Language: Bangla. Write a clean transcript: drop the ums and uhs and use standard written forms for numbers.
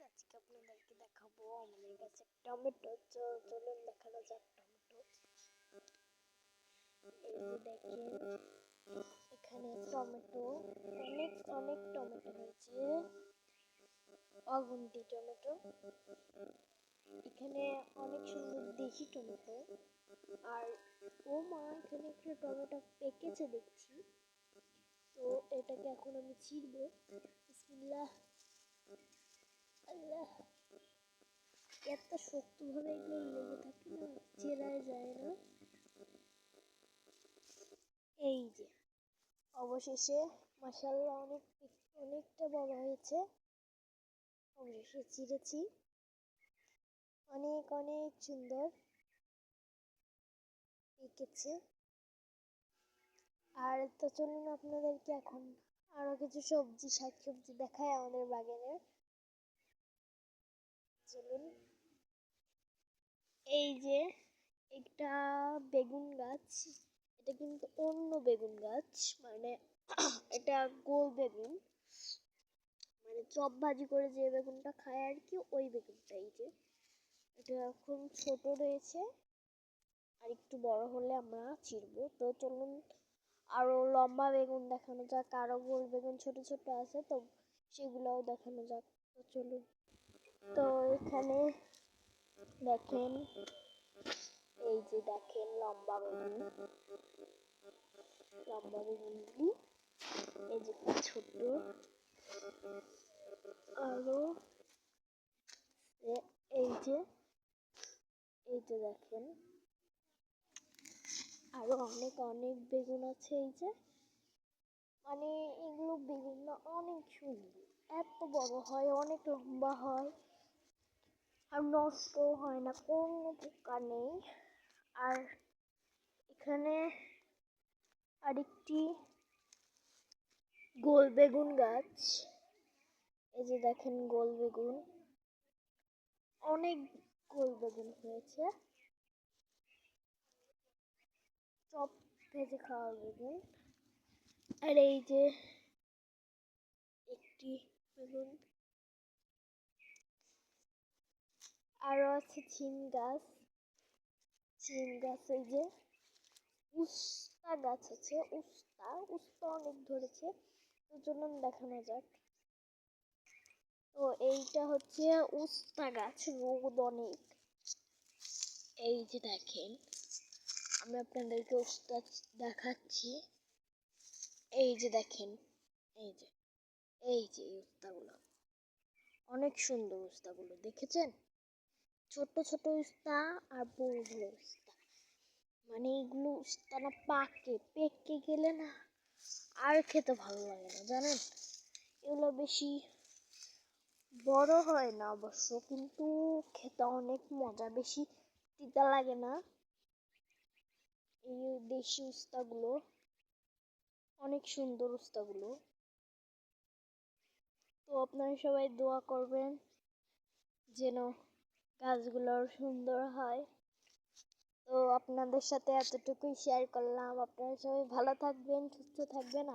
আজকে আপনাদেরকে দেখাবো আমাদের কাছে টমেটো। চলুন দেখানো যাক টমেটো। এই যে দেখেন, এখানে টমেটো অনেক অনেক টমেটো হয়েছে, অগুন্তি টমেটো। এখানে অনেক সুন্দর দেশি টমেটো। আর ও মা, এখানে একটা টমেটো পেকেছে দেখছি। তো এটাকে এখন আমি ছিঁড়বো। বিসমিল্লাহ। আল্লাহ, এত শক্তভাবে এগুলো লেগে থাকে না, চেরাই যায় না। এই যে অবশেষে মাশাআল্লাহ অনেকটা বড় হয়েছে। অবশেষে ছিঁড়েছি, অনেক অনেক সুন্দর পেকেছে। আর তো চলুন আপনাদেরকে এখন আরো কিছু শাকসবজি দেখায় আমাদের বাগানের। চলুন। এই যে একটা বেগুন গাছ, এটা কিন্তু অন্য বেগুন গাছ, মানে এটা গোল বেগুন, মানে চপ ভাজি করে যে বেগুনটা খায় আর কি, ওই বেগুনটা। এই যে এটা এখন ছোট রয়েছে, আর একটু বড় হলে আমরা ছিঁড়বো। তো চলুন আরো লম্বা বেগুন দেখানো যাক, আরো গোল বেগুন ছোট ছোট আছে, তো সেগুলোও দেখানো যাক। তো চলুন। তো এখানে দেখেন, এই যে দেখেন লম্বা বেগুনগুলি, এই যে ছোট। আরো এই যে দেখেন, আরো অনেক অনেক বেগুন আছে। এই যে মানে এগুলো বেগুন না, অনেক সুন্দর, এত বড় হয়, অনেক লম্বা হয়, আর নষ্ট হয় না, কোনো পোকা নেই। আর এখানে আরেকটি গোল বেগুন গাছ, এই যে দেখেন গোল বেগুন, অনেক গোল বেগুন হয়েছে, চপ ভেজে খাওয়ার বেগুন। আর এই যে একটি বেগুন, আরো আছে ছিম গাছ। এই যে উস্তা গাছ আছে, উস্তা অনেক ধরেছে। তো চলুন দেখানো যাক। তো এইটা হচ্ছে উস্তা গাছ, রোদ অনেক। এই যে দেখেন, আমি আপনাদেরকে উস্তা দেখাচ্ছি। এই যে দেখেন, এই যে এই উস্তাগুলো অনেক সুন্দর। উস্তাগুলো দেখেছেন? ছোট ছোট উস্তা আর বড় বড় উস্তা, মানে এগুলো উস্তা না পেকে গেলে না আর খেতে ভালো লাগে না, জানেন। এগুলো বেশি বড় হয় না অবশ্য, কিন্তু খেতে অনেক মজা, বেশি তিতা লাগে না। এই দেশি উস্তাগুলো অনেক সুন্দর উস্তাগুলো। তো আপনারা সবাই দোয়া করবেন যেন গাছগুলো সুন্দর হয়। তো আপনাদের সাথে এতটুকুই শেয়ার করলাম। আপনারা সবাই ভালো থাকবেন, সুস্থ থাকবেন।